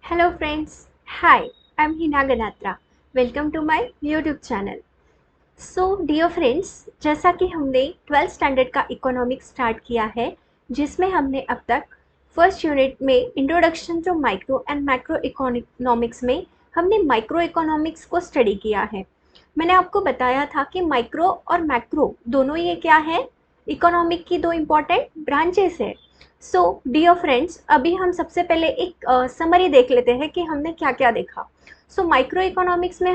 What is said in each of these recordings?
Hello friends, hi, I'm Hina Ganatra. Welcome to my YouTube channel. So dear friends, जैसा कि हमने 12th standard का economics start किया है, जिसमें हमने अब तक फर्स्ट यूनिट में introduction to micro and macro economics में हमने माइक्रो इकोनॉमिक्स को स्टडी किया है। मैंने आपको बताया था कि माइक्रो और मैक्रो दोनों ये क्या है, इकोनॉमिक की दो इम्पॉर्टेंट ब्रांचेस है। सो डियर फ्रेंड्स, अभी हम सबसे पहले एक समरी देख लेते हैं कि हमने क्या क्या देखा। सो माइक्रो इकोनॉमिक्स में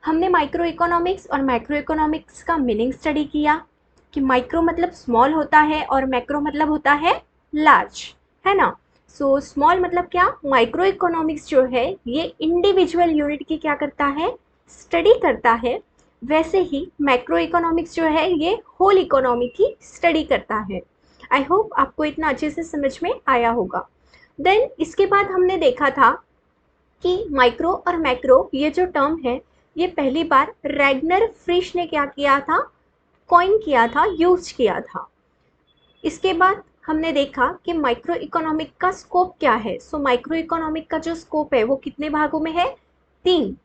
हमने माइक्रो इकोनॉमिक्स और मैक्रो इकोनॉमिक्स का मीनिंग स्टडी किया कि माइक्रो मतलब स्मॉल होता है और मैक्रो मतलब होता है लार्ज, है ना। सो स्मॉल मतलब क्या, माइक्रो इकोनॉमिक्स जो है ये इंडिविजुअल यूनिट की क्या करता है, स्टडी करता है। वैसे ही मैक्रो इकोनॉमिक्स जो है ये होल इकोनॉमी की स्टडी करता है। आई होप आपको इतना अच्छे से समझ में आया होगा। देन इसके बाद हमने देखा था कि माइक्रो और मैक्रो ये जो टर्म है ये पहली बार रैगनर फ्रिश ने क्या किया था, कॉइन किया था, यूज किया था। इसके बाद हमने देखा कि माइक्रो इकोनॉमिक का स्कोप क्या है। सो माइक्रो इकोनॉमिक का जो स्कोप है वो कितने भागों में है, 3।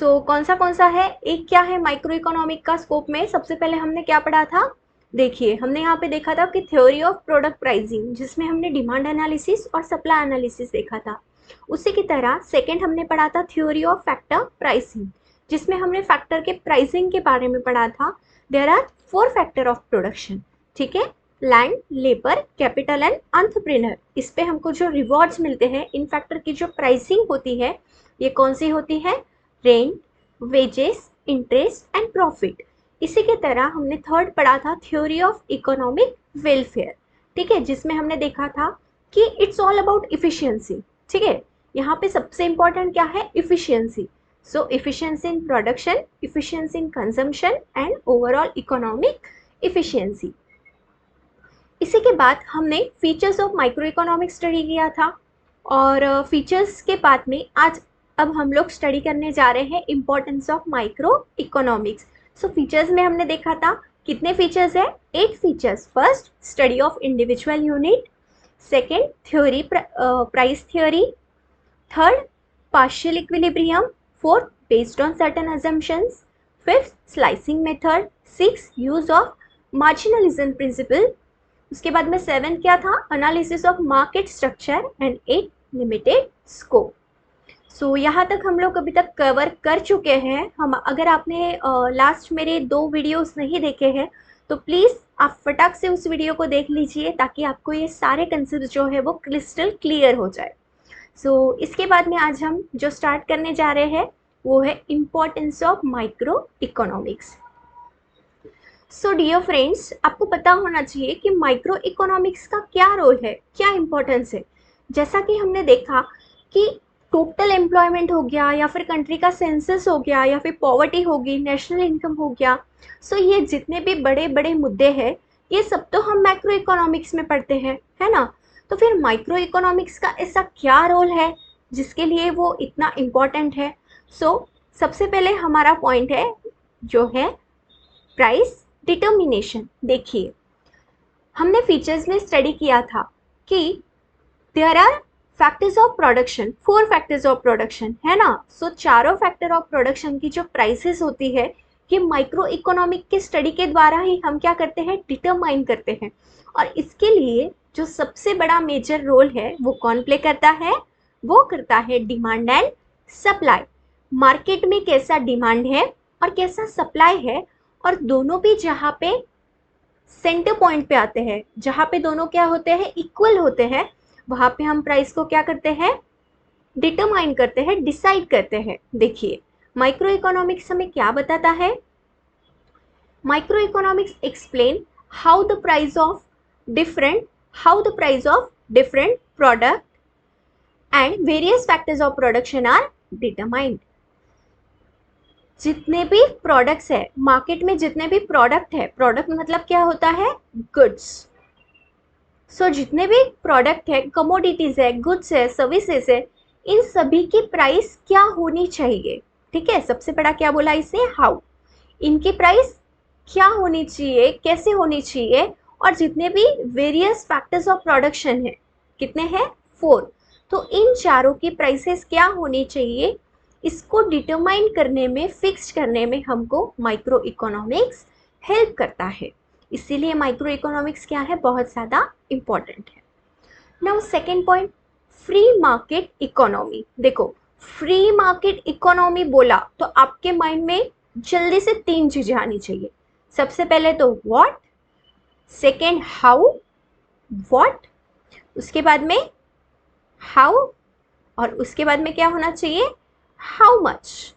कौन सा है, एक क्या है माइक्रो इकोनॉमिक का स्कोप में, सबसे पहले हमने क्या पढ़ा था, देखिए हमने यहाँ पे देखा था कि थ्योरी ऑफ प्रोडक्ट प्राइसिंग, जिसमें हमने डिमांड एनालिसिस और सप्लाई एनालिसिस देखा था। उसी की तरह सेकंड हमने पढ़ा था थ्योरी ऑफ फैक्टर प्राइसिंग, जिसमें हमने फैक्टर के प्राइसिंग के बारे में पढ़ा था। There are 4 factor of production, ठीक है, land, labour, capital and entrepreneur. इस पे हमको जो रिवॉर्ड्स मिलते हैं, इन फैक्टर की जो प्राइसिंग होती है ये कौन सी होती है, rent, wages, interest and profit. इसी के तरह हमने थर्ड पढ़ा था थ्योरी ऑफ इकोनॉमिक वेलफेयर, ठीक है, जिसमें हमने देखा था कि इट्स ऑल अबाउट इफिशियंसी, ठीक है। यहाँ पे सबसे इंपॉर्टेंट क्या है, efficiency. So efficiency in production, efficiency in consumption and overall economic efficiency. इसी के बाद हमने features of micro economic study किया था, और फीचर्स के बाद में आज अब हम लोग स्टडी करने जा रहे हैं importance of micro economics. So features में हमने देखा था कितने फीचर्स है, 8 features. First, study of individual unit. Second, theory, price theory. Third, partial equilibrium. Fourth, based on certain assumptions। Fifth, slicing method. Six, use of marginalism principle. उसके बाद में 7 क्या था, analysis of market structure. And 8, limited scope. So यहाँ तक हम लोग अभी तक कवर कर चुके हैं। हम अगर आपने लास्ट मेरे 2 वीडियोस नहीं देखे हैं तो प्लीज़ आप फटाक से उस वीडियो को देख लीजिए, ताकि आपको ये सारे कंसेप्ट जो है वो क्रिस्टल क्लियर हो जाए। इसके बाद में आज हम जो स्टार्ट करने जा रहे हैं वो है importance of micro economics. So dear friends, आपको पता होना चाहिए कि माइक्रो इकोनॉमिक्स का क्या रोल है, क्या इंपॉर्टेंस है। जैसा कि हमने देखा कि टोटल एम्प्लॉयमेंट हो गया, या फिर कंट्री का सेंसस हो गया, या फिर पॉवर्टी होगी, नेशनल इनकम हो गया। ये जितने भी बड़े बड़े मुद्दे हैं ये सब तो हम मैक्रो इकोनॉमिक्स में पढ़ते हैं, है ना। तो फिर माइक्रो इकोनॉमिक्स का ऐसा क्या रोल है जिसके लिए वो इतना इम्पोर्टेंट है। सबसे पहले हमारा पॉइंट है जो है प्राइस डिटर्मिनेशन। देखिए हमने फीचर्स में स्टडी किया था कि there are factors of production, 4 factors of production, है ना। चारों फैक्टर ऑफ प्रोडक्शन की जो प्राइसेस होती है ये माइक्रो इकोनॉमिक के स्टडी के द्वारा ही हम क्या करते हैं, डिटरमाइन करते हैं। और इसके लिए जो सबसे बड़ा मेजर रोल है वो कौन प्ले करता है, वो करता है डिमांड एंड सप्लाई। मार्केट में कैसा डिमांड है और कैसा सप्लाई है, और दोनों भी जहाँ पे सेंटर पॉइंट पे आते हैं, जहाँ पे दोनों क्या होते हैं, इक्वल होते हैं, वहाँ पे हम प्राइस को क्या करते हैं, डिटरमाइन करते हैं, डिसाइड करते हैं। देखिए माइक्रो इकोनॉमिक्स हमें क्या बताता है, micro economics explain how the price of different product and various factors of production are determined. जितने भी प्रोडक्ट्स है मार्केट में, जितने भी प्रोडक्ट है, प्रोडक्ट मतलब क्या होता है, गुड्स। जितने भी प्रोडक्ट है, कमोडिटीज है, गुड्स है, सर्विसेज है, इन सभी की प्राइस क्या होनी चाहिए, ठीक है। सबसे बड़ा क्या बोला इसने, हाउ, इनकी प्राइस क्या होनी चाहिए, कैसे होनी चाहिए। और जितने भी वेरियस फैक्टर्स ऑफ प्रोडक्शन है, कितने हैं, 4। तो इन चारों की प्राइसेस क्या होनी चाहिए, इसको डिटरमाइन करने में, फिक्स करने में हमको माइक्रो इकोनॉमिक्स हेल्प करता है। इसीलिए माइक्रो इकोनॉमिक्स क्या है, बहुत ज़्यादा इम्पॉर्टेंट है। Now second point, free market economy. देखो, फ्री मार्केट इकोनॉमी बोला तो आपके माइंड में जल्दी से तीन चीजें आनी चाहिए। सबसे पहले तो व्हाट, सेकेंड हाउ, व्हाट, उसके बाद में हाउ, और उसके बाद में क्या होना चाहिए, how much.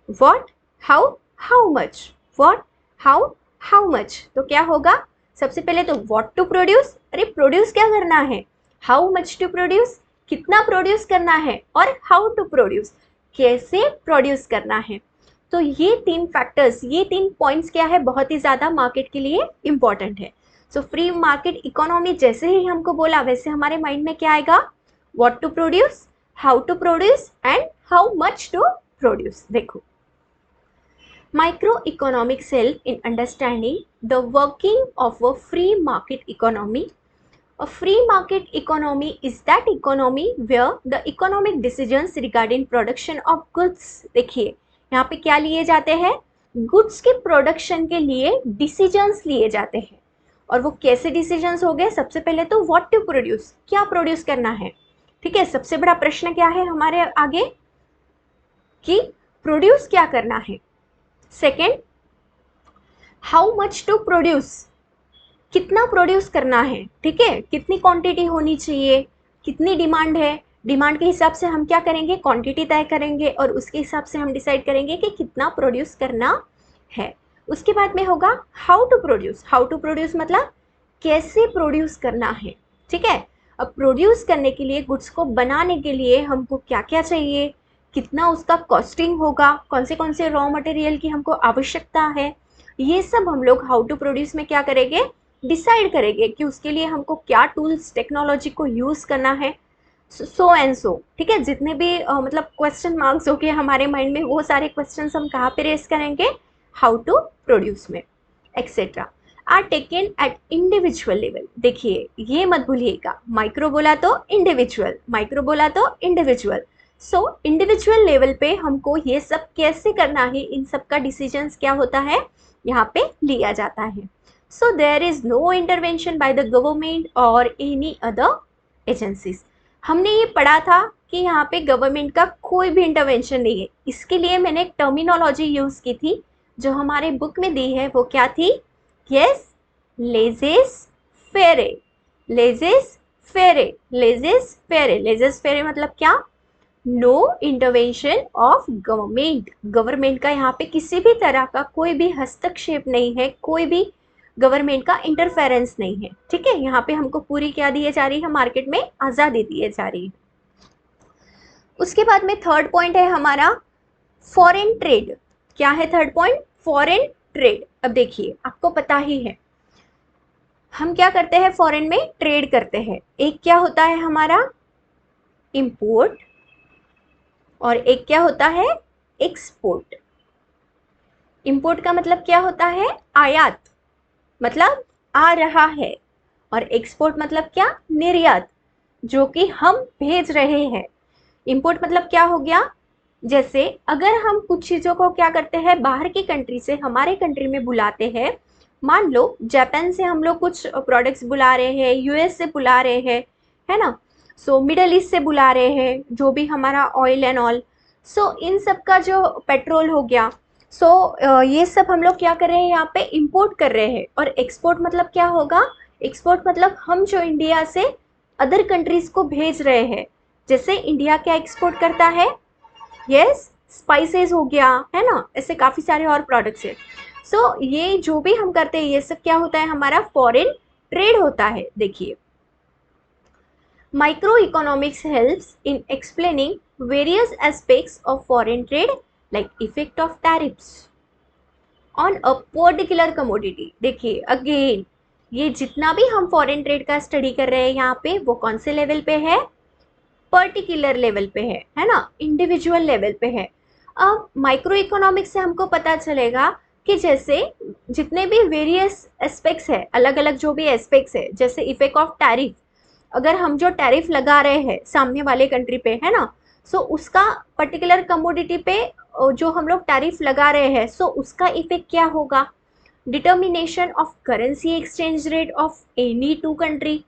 What, how, how much, what, how, how much. तो क्या होगा, सबसे पहले तो व्हाट टू प्रोड्यूस, अरे प्रोड्यूस क्या करना है, हाउ मच टू प्रोड्यूस, कितना प्रोड्यूस करना है, और हाउ टू प्रोड्यूस, कैसे प्रोड्यूस करना है। तो ये तीन फैक्टर्स, ये तीन पॉइंट्स क्या है, बहुत ही ज़्यादा मार्केट के लिए इंपॉर्टेंट है। सो फ्री मार्केट इकोनॉमी जैसे ही हमको बोला वैसे हमारे माइंड में क्या आएगा, what to produce, how to produce and how much to produce. देखो, microeconomics help in understanding the working of a free market economy. A free market economy is that economy where the economic decisions regarding production of goods, देखिए यहाँ पे क्या लिए जाते हैं, goods के production के लिए डिसीजंस लिए जाते हैं। और वो कैसे डिसीजंस हो गए, सबसे पहले तो व्हाट टू प्रोड्यूस, क्या प्रोड्यूस करना है। ठीक है, सबसे बड़ा प्रश्न क्या है हमारे आगे कि प्रोड्यूस क्या करना है। Second, how much to produce, कितना प्रोड्यूस करना है। ठीक है, कितनी क्वांटिटी होनी चाहिए, कितनी डिमांड है, डिमांड के हिसाब से हम क्या करेंगे, क्वांटिटी तय करेंगे और उसके हिसाब से हम डिसाइड करेंगे कि कितना प्रोड्यूस करना है। उसके बाद में होगा how to produce, how to produce मतलब कैसे प्रोड्यूस करना है। ठीक है, अब प्रोड्यूस करने के लिए, गुड्स को बनाने के लिए हमको क्या क्या चाहिए, कितना उसका कॉस्टिंग होगा, कौन से रॉ मटेरियल की हमको आवश्यकता है, ये सब हम लोग हाउ टू प्रोड्यूस में क्या करेंगे, डिसाइड करेंगे कि उसके लिए हमको क्या टूल्स, टेक्नोलॉजी को यूज़ करना है, सो एंड सो। ठीक है, जितने भी मतलब क्वेश्चन मार्क्स हो गए हमारे माइंड में, वो सारे क्वेश्चन हम कहाँ पे रेस करेंगे, हाउ टू प्रोड्यूस में, etcetera are taken at individual level. देखिए ये मत भूलिएगा, माइक्रो बोला तो इंडिविजुअल, माइक्रो बोला तो इंडिविजुअल। सो इंडिविजुअल लेवल पे हमको ये सब कैसे करना है, इन सब का डिसीजंस क्या होता है, यहाँ पे लिया जाता है। So there is no intervention by the government और एनी अदर एजेंसीज। हमने ये पढ़ा था कि यहाँ पे गवर्नमेंट का कोई भी इंटरवेंशन नहीं है। इसके लिए मैंने एक टर्मिनोलॉजी यूज की थी जो हमारे बुक में दी है, वो क्या थी, yes, laissez faire, laissez faire, laissez faire. Laissez faire मतलब क्या, no intervention of government. Government का यहाँ पे किसी भी तरह का कोई भी हस्तक्षेप नहीं है, कोई भी गवर्नमेंट का इंटरफेरेंस नहीं है। ठीक है, यहाँ पे हमको पूरी क्या दी जा रही है, मार्केट में आज़ादी दी जा रही है। उसके बाद में थर्ड पॉइंट है हमारा फॉरेन ट्रेड। क्या है थर्ड पॉइंट, फॉरेन ट्रेड। अब देखिए आपको पता ही है हम क्या करते हैं, फॉरेन में ट्रेड करते हैं। एक क्या होता है हमारा इंपोर्ट और एक क्या होता है एक्सपोर्ट। इंपोर्ट का मतलब क्या होता है, आयात, मतलब आ रहा है, और एक्सपोर्ट मतलब क्या, निर्यात, जो कि हम भेज रहे हैं। इंपोर्ट मतलब क्या हो गया, जैसे अगर हम कुछ चीज़ों को क्या करते हैं, बाहर की कंट्री से हमारे कंट्री में बुलाते हैं, मान लो जापान से हम लोग कुछ प्रोडक्ट्स बुला रहे हैं, यूएस से बुला रहे हैं, है ना, सो मिडल ईस्ट से बुला रहे हैं, जो भी हमारा ऑयल एंड ऑल, सो इन सब का जो पेट्रोल हो गया, सो ये सब हम लोग क्या कर रहे हैं, यहाँ पे इंपोर्ट कर रहे हैं। और एक्सपोर्ट मतलब क्या होगा, एक्सपोर्ट मतलब हम जो इंडिया से अदर कंट्रीज को भेज रहे हैं। जैसे इंडिया क्या एक्सपोर्ट करता है, यस, स्पाइसेस हो गया, है ना, ऐसे काफ़ी सारे और प्रोडक्ट्स हैं। सो ये जो भी हम करते हैं ये सब क्या होता है, हमारा फॉरेन ट्रेड होता है। देखिए micro economics helps in explaining various aspects of foreign trade like effect of tariffs on a particular commodity. देखिए अगेन ये जितना भी हम फॉरेन ट्रेड का स्टडी कर रहे हैं यहाँ पे, वो कौन से लेवल पे है, पर्टिकुलर लेवल पे है ना, इंडिविजुअल लेवल पे है। अब माइक्रो इकोनॉमिक्स से हमको पता चलेगा कि जैसे जितने भी वेरियस एस्पेक्ट्स है, अलग अलग जो भी एस्पेक्ट्स है, जैसे इफेक्ट ऑफ टैरिफ, अगर हम जो टैरिफ लगा रहे हैं सामने वाले कंट्री पे, है ना, सो उसका पर्टिकुलर कमोडिटी पे जो हम लोग टैरिफ लगा रहे हैं, सो उसका इफेक्ट क्या होगा? Determination of currency exchange rate of any two country.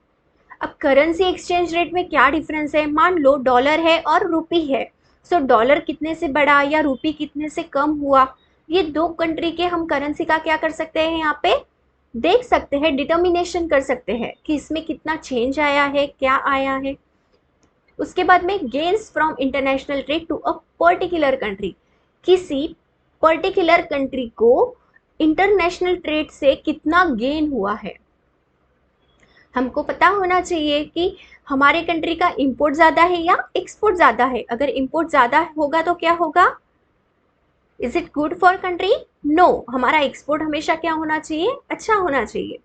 अब करेंसी एक्सचेंज रेट में क्या डिफरेंस है? मान लो डॉलर है और रूपी है, सो डॉलर कितने से बढ़ा या रूपी कितने से कम हुआ, ये दो कंट्री के हम करेंसी का क्या कर सकते हैं, यहाँ पे देख सकते हैं, डिटर्मिनेशन कर सकते हैं कि इसमें कितना चेंज आया है, क्या आया है। उसके बाद में gains from international trade to a particular country, किसी पर्टिकुलर कंट्री को इंटरनेशनल ट्रेड से कितना गेन हुआ है। हमको पता होना चाहिए कि हमारे कंट्री का इंपोर्ट ज़्यादा है या एक्सपोर्ट ज़्यादा है। अगर इंपोर्ट ज़्यादा होगा तो क्या होगा? Is it good for country? No, हमारा एक्सपोर्ट हमेशा क्या होना चाहिए? अच्छा होना चाहिए।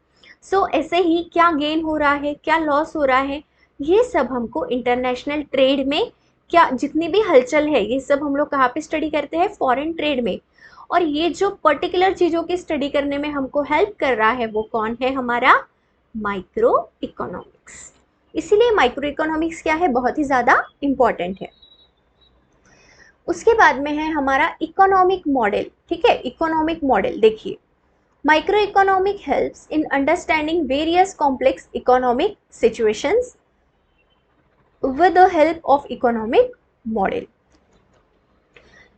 सो ऐसे ही क्या गेन हो रहा है, क्या लॉस हो रहा है, ये सब हमको इंटरनेशनल ट्रेड में क्या जितनी भी हलचल है, ये सब हम लोग कहाँ पे स्टडी करते हैं? फॉरेन ट्रेड में। और ये जो पर्टिकुलर चीज़ों की स्टडी करने में हमको हेल्प कर रहा है वो कौन है? हमारा माइक्रो इकोनॉमिक्स। इसीलिए माइक्रो इकोनॉमिक्स क्या है? बहुत ही ज़्यादा इम्पॉर्टेंट है। उसके बाद में है हमारा इकोनॉमिक मॉडल। ठीक है, इकोनॉमिक मॉडल देखिए, micro economic helps in understanding various complex economic situations with the help of economic model.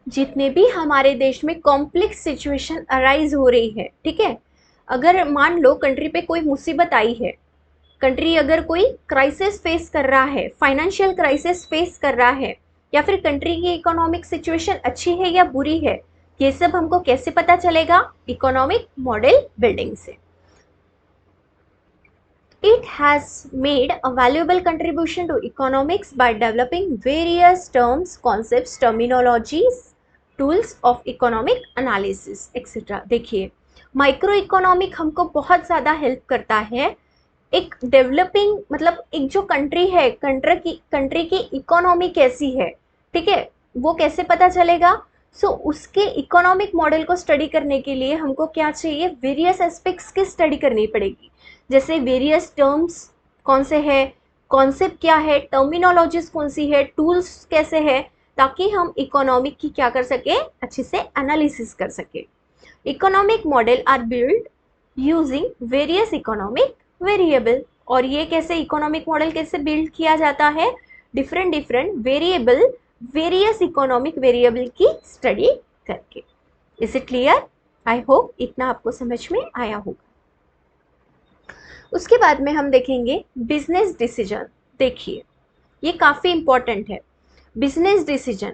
जितने भी हमारे देश में कॉम्प्लेक्स सिचुएशन अराइज हो रही है, ठीक है, अगर मान लो कंट्री पे कोई मुसीबत आई है, कंट्री अगर कोई क्राइसिस फेस कर रहा है, फाइनेंशियल क्राइसिस फेस कर रहा है, या फिर कंट्री की इकोनॉमिक सिचुएशन अच्छी है या बुरी है, ये सब हमको कैसे पता चलेगा? इकोनॉमिक मॉडल बिल्डिंग से। It has made a valuable contribution to economics by developing various terms, concepts, terminologies, tools of economic analysis, etc. देखिए, माइक्रो इकोनॉमिक हमको बहुत ज़्यादा हेल्प करता है एक डेवलपिंग, मतलब एक जो कंट्री है, कंट्री की इकोनॉमी कैसी है, ठीक है, वो कैसे पता चलेगा? सो उसके इकोनॉमिक मॉडल को स्टडी करने के लिए हमको क्या चाहिए? वेरियस एस्पेक्ट्स की स्टडी करनी पड़ेगी। जैसे वेरियस टर्म्स कौन से है, कॉन्सेप्ट क्या है, टर्मिनोलॉजीज कौन सी है, टूल्स कैसे है, ताकि हम इकोनॉमिक की क्या कर सके? अच्छे से एनालिसिस कर सके। Economic model are build using various economic variable. और ये कैसे इकोनॉमिक मॉडल कैसे बिल्ड किया जाता है? Different variable, various economic variable की स्टडी करके। Is it clear? I hope इतना आपको समझ में आया होगा। उसके बाद में हम देखेंगे बिजनेस डिसीजन। देखिए, ये काफी इंपॉर्टेंट है, बिजनेस डिसीजन।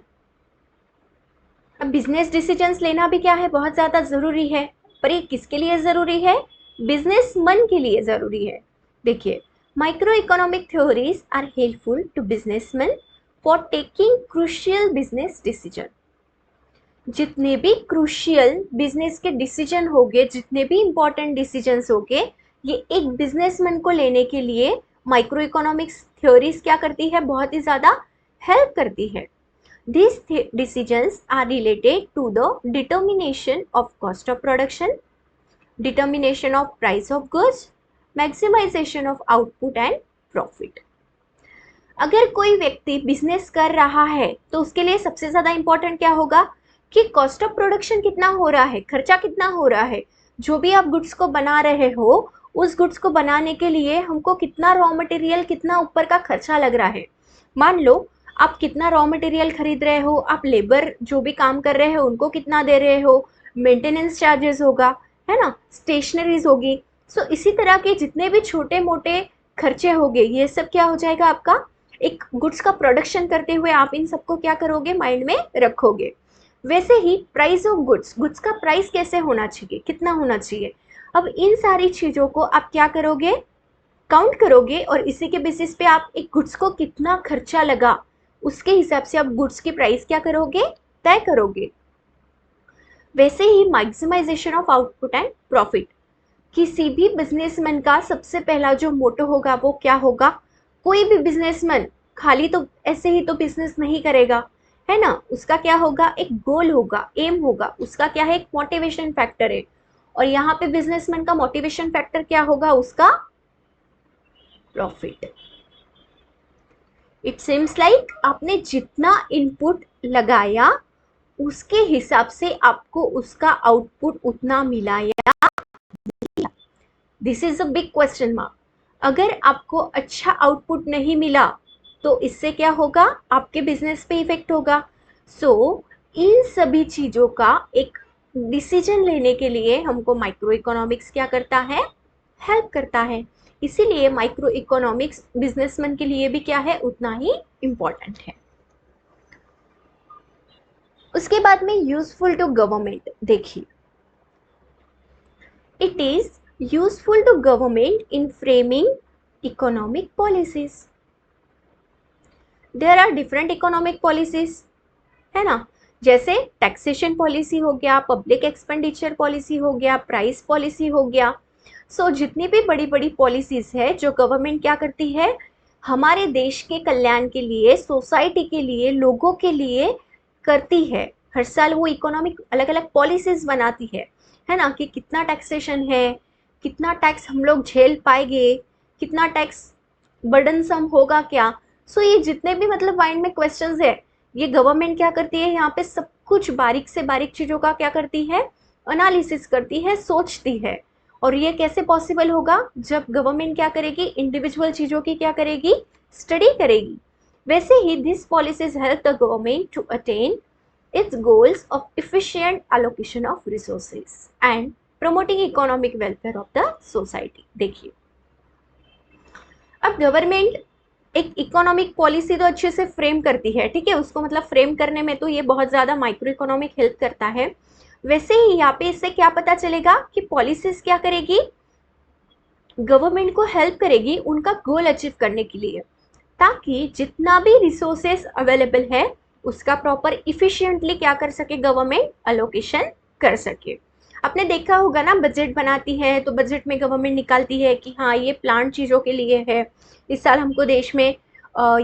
अब बिजनेस डिसीजंस लेना भी क्या है? बहुत ज़्यादा ज़रूरी है। पर ये किसके लिए ज़रूरी है? बिजनेसमैन के लिए ज़रूरी है। देखिए, micro economic theories are helpful to businessman for taking crucial business decision. जितने भी क्रूशियल बिजनेस के डिसीजन होंगे, जितने भी इंपॉर्टेंट डिसीजंस होंगे, ये एक बिजनेसमैन को लेने के लिए माइक्रो इकोनॉमिक्स थ्योरीज क्या करती है? बहुत ही ज़्यादा हेल्प करती है। These decisions are related to the determination of cost of production, determination of price of goods, maximization of output and profit. अगर कोई व्यक्ति बिजनेस कर रहा है तो उसके लिए सबसे ज़्यादा इंपॉर्टेंट क्या होगा? कि कॉस्ट ऑफ प्रोडक्शन कितना हो रहा है, खर्चा कितना हो रहा है। जो भी आप गुड्स को बना रहे हो, उस गुड्स को बनाने के लिए हमको कितना रॉ मटेरियल, कितना ऊपर का खर्चा लग रहा है। मान लो आप कितना रॉ मटेरियल खरीद रहे हो, आप लेबर जो भी काम कर रहे हो उनको कितना दे रहे हो, मेंटेनेंस चार्जेस होगा, है ना, स्टेशनरीज होगी। सो इसी तरह के जितने भी छोटे मोटे खर्चे होंगे, ये सब क्या हो जाएगा आपका? एक गुड्स का प्रोडक्शन करते हुए आप इन सबको क्या करोगे? माइंड में रखोगे। वैसे ही प्राइस ऑफ गुड्स, गुड्स का प्राइस कैसे होना चाहिए, कितना होना चाहिए। अब इन सारी चीज़ों को आप क्या करोगे? काउंट करोगे, और इसी के बेसिस पे आप एक गुड्स को कितना खर्चा लगा, उसके हिसाब से आप गुड्स की प्राइस क्या करोगे? तय करोगे। वैसे ही maximization of output and profit, किसी भी बिजनेसमैन का सबसे पहला जो मोटो होगा वो क्या होगा? कोई भी बिजनेसमैन खाली तो ऐसे ही तो बिजनेस नहीं करेगा, है ना, उसका क्या होगा? एक गोल होगा, एम होगा, उसका क्या है? एक मोटिवेशन फैक्टर है। और यहाँ पे बिजनेसमैन का मोटिवेशन फैक्टर क्या होगा? उसका प्रॉफिट। इट सीम्स लाइक आपने जितना इनपुट लगाया उसके हिसाब से आपको उसका आउटपुट उतना मिला या this is a big question mark. अगर आपको अच्छा आउटपुट नहीं मिला तो इससे क्या होगा, आपके बिजनेस पे इफेक्ट होगा। सो इन सभी चीजों का एक डिसीजन लेने के लिए हमको माइक्रो इकोनॉमिक्स क्या करता है, हेल्प करता है। इसीलिए माइक्रो इकोनॉमिक्स बिजनेसमैन के लिए भी क्या है, उतना ही इम्पोर्टेंट है। उसके बाद में यूजफुल टू गवर्नमेंट देखिए, it is useful to government in framing economic policies. There are different economic policies, है ना, जैसे टैक्सेशन पॉलिसी हो गया, पब्लिक एक्सपेंडिचर पॉलिसी हो गया, प्राइस पॉलिसी हो गया। सो जितनी भी बड़ी बड़ी पॉलिसीज है जो गवर्नमेंट क्या करती है, हमारे देश के कल्याण के लिए, सोसाइटी के लिए, लोगों के लिए करती है। हर साल वो इकोनॉमिक अलग अलग पॉलिसीज बनाती है ना, कि कितना टैक्सेशन है, कितना टैक्स हम लोग झेल पाएंगे, कितना टैक्स बर्डनसम होगा क्या। सो ये जितने भी मतलब माइंड में क्वेश्चंस है, ये गवर्नमेंट क्या करती है, यहाँ पे सब कुछ बारीक से बारीक चीजों का क्या करती है, एनालिसिस करती है, सोचती है। और ये कैसे पॉसिबल होगा, जब गवर्नमेंट क्या करेगी, इंडिविजुअल चीजों की क्या करेगी, स्टडी करेगी। वैसे ही this policies help the government to attain its goals of efficient allocation of resources and promoting economic welfare of the society। देखिए, अब गवर्नमेंट एक इकोनॉमिक पॉलिसी तो अच्छे से फ्रेम करती है, ठीक है, उसको मतलब फ्रेम करने में तो ये बहुत ज्यादा माइक्रो इकोनॉमिक हेल्प करता है। वैसे ही यहाँ पे इससे क्या पता चलेगा कि पॉलिसीज क्या करेगी, गवर्नमेंट को हेल्प करेगी उनका गोल अचीव करने के लिए, ताकि जितना भी रिसोर्सेस अवेलेबल है उसका प्रॉपर इफिशिएंटली क्या कर सके, गवर्नमेंट अलोकेशन कर सके। आपने देखा होगा ना, बजट बनाती है तो बजट में गवर्नमेंट निकालती है कि हाँ ये प्लान चीज़ों के लिए है, इस साल हमको देश में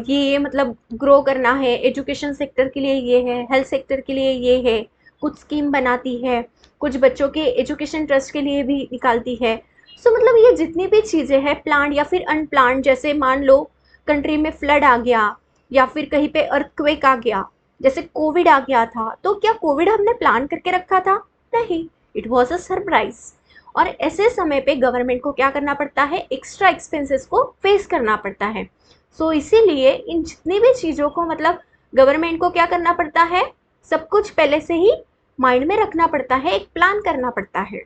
ये मतलब ग्रो करना है, एजुकेशन सेक्टर के लिए ये है, हेल्थ सेक्टर के लिए ये है, कुछ स्कीम बनाती है, कुछ बच्चों के एजुकेशन ट्रस्ट के लिए भी निकालती है। सो मतलब ये जितनी भी चीज़ें हैं प्लान या फिर अनप्लान, जैसे मान लो कंट्री में फ्लड आ गया या फिर कहीं पे अर्थक्वेक आ गया, जैसे कोविड आ गया था, तो क्या कोविड हमने प्लान करके रखा था, नहीं, इट वॉज अ सरप्राइज। और ऐसे समय पे गवर्नमेंट को क्या करना पड़ता है, एक्स्ट्रा एक्सपेंसेस को फेस करना पड़ता है। सो इसीलिए इन जितनी भी चीज़ों को मतलब गवर्नमेंट को क्या करना पड़ता है, सब कुछ पहले से ही माइंड में रखना पड़ता है, एक प्लान करना पड़ता है।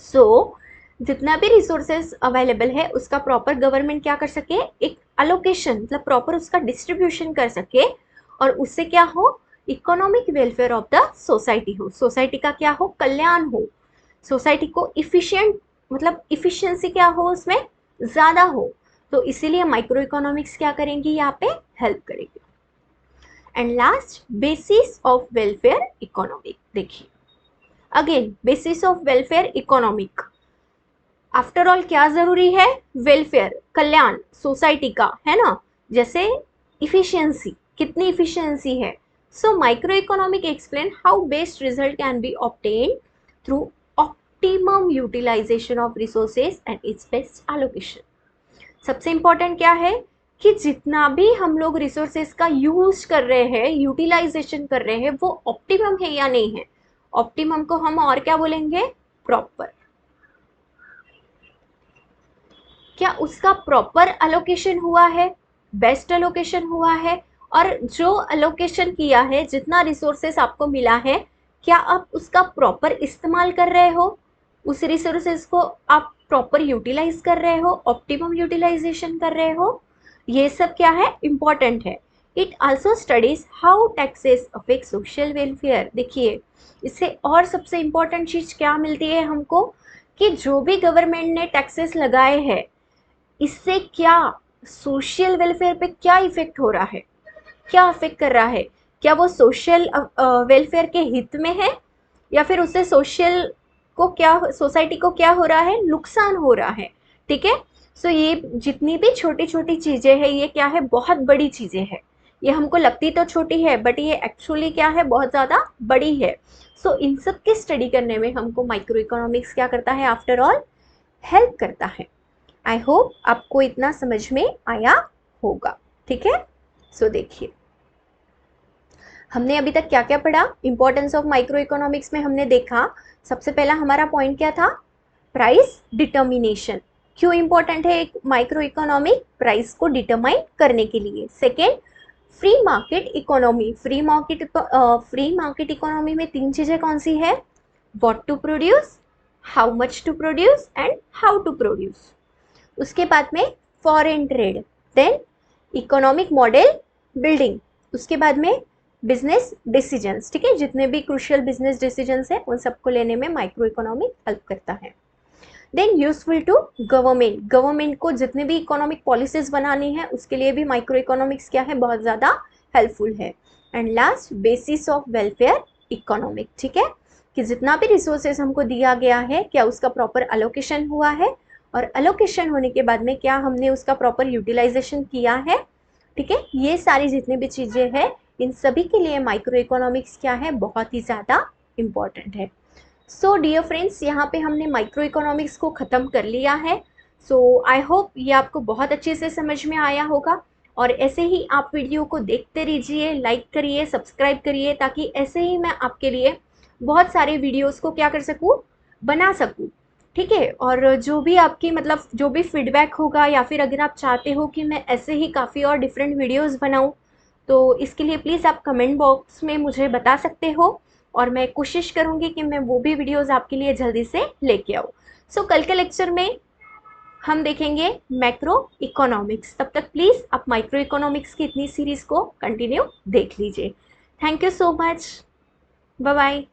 सो जितना भी रिसोर्सेज अवेलेबल है उसका प्रॉपर गवर्नमेंट क्या कर सके, एक अलोकेशन मतलब प्रॉपर उसका डिस्ट्रीब्यूशन कर सके, और उससे क्या हो, economic welfare of the society हो, सोसाइटी का क्या हो, कल्याण हो, सोसाइटी को इफिशिएंट मतलब इफिशिएंसी क्या हो उसमें ज़्यादा हो। तो इसीलिए माइक्रो इकोनॉमिक्स क्या करेंगी, यहाँ पे हेल्प करेगी। And last, basis of welfare economic देखिए, again basis of welfare economic, after all क्या जरूरी है, वेलफेयर कल्याण सोसाइटी का, है ना, जैसे इफिशियंसी, कितनी इफिशियंसी है। So micro economic explain how best result can be obtain through optimum utilisation of resources and its best allocation. सबसे इंपॉर्टेंट क्या है कि जितना भी हम लोग रिसोर्सेज का यूज कर रहे हैं, यूटिलाइजेशन कर रहे हैं, वो ऑप्टिमम है या नहीं है। ऑप्टिमम को हम और क्या बोलेंगे, प्रॉपर, क्या उसका प्रॉपर अलोकेशन हुआ है, बेस्ट अलोकेशन हुआ है, और जो अलोकेशन किया है, जितना रिसोर्सेस आपको मिला है, क्या आप उसका प्रॉपर इस्तेमाल कर रहे हो, उस रिसोर्सेस को आप प्रॉपर यूटिलाइज कर रहे हो, ऑप्टिमम यूटिलाइजेशन कर रहे हो, ये सब क्या है, इंपॉर्टेंट है। It also studies how taxes affect social welfare. देखिए, इससे और सबसे इंपॉर्टेंट चीज क्या मिलती है हमको, कि जो भी गवर्नमेंट ने टैक्सेस लगाए हैं इससे क्या सोशल वेलफेयर पे क्या इफेक्ट हो रहा है, क्या अफेक्ट कर रहा है, क्या वो सोशल वेलफेयर के हित में है, या फिर उससे सोशल को क्या, सोसाइटी को क्या हो रहा है, नुकसान हो रहा है। ठीक है, सो ये जितनी भी छोटी छोटी चीजें हैं, ये क्या है, बहुत बड़ी चीजें हैं। ये हमको लगती तो छोटी है, बट ये एक्चुअली क्या है, बहुत ज्यादा बड़ी है। सो इन सब की स्टडी करने में हमको माइक्रो इकोनॉमिक्स क्या करता है, आफ्टर ऑल हेल्प करता है। आई होप आपको इतना समझ में आया होगा। ठीक है। सो देखिए हमने अभी तक क्या क्या पढ़ा। इंपॉर्टेंस ऑफ माइक्रो इकोनॉमिक्स में हमने देखा सबसे पहला हमारा पॉइंट क्या था, प्राइस डिटर्मिनेशन। क्यों इंपॉर्टेंट है एक माइक्रो इकोनॉमिक, प्राइस को डिटरमाइन करने के लिए। Second, free market economy. Free market economy में तीन चीजें कौन सी है, what to produce, how much to produce and how to produce. उसके बाद में foreign trade, then economic model building, उसके बाद में बिजनेस डिसीजंस। ठीक है, जितने भी क्रूशियल बिजनेस डिसीजंस है उन सबको लेने में माइक्रो इकोनॉमिक हेल्प करता है। Then useful to government, government को जितने भी इकोनॉमिक पॉलिसीज बनानी है उसके लिए भी माइक्रो इकोनॉमिक्स क्या है, बहुत ज़्यादा हेल्पफुल है। And last, basis of welfare economic. ठीक है, कि जितना भी रिसोर्सेज हमको दिया गया है क्या उसका प्रॉपर अलोकेशन हुआ है, और अलोकेशन होने के बाद में क्या हमने उसका प्रॉपर यूटिलाइजेशन किया है। ठीक है, ये सारी जितनी भी चीज़ें हैं इन सभी के लिए माइक्रो इकोनॉमिक्स क्या है, बहुत ही ज़्यादा इम्पॉर्टेंट है। सो डियर फ्रेंड्स, यहाँ पे हमने माइक्रो इकोनॉमिक्स को ख़त्म कर लिया है। सो आई होप ये आपको बहुत अच्छे से समझ में आया होगा, और ऐसे ही आप वीडियो को देखते रहिए, लाइक करिए, सब्सक्राइब करिए, ताकि ऐसे ही मैं आपके लिए बहुत सारे वीडियोस को क्या कर सकूँ, बना सकूँ। ठीक है, और जो भी आपकी मतलब जो भी फीडबैक होगा, या फिर अगर आप चाहते हो कि मैं ऐसे ही काफ़ी और डिफरेंट वीडियोस बनाऊँ, तो इसके लिए प्लीज़ आप कमेंट बॉक्स में मुझे बता सकते हो, और मैं कोशिश करूँगी कि मैं वो भी वीडियोस आपके लिए जल्दी से लेके आऊँ। सो कल के लेक्चर में हम देखेंगे मैक्रो इकोनॉमिक्स। तब तक प्लीज़ आप माइक्रो इकोनॉमिक्स की इतनी सीरीज़ को कंटिन्यू देख लीजिए। Thank you so much, bye bye.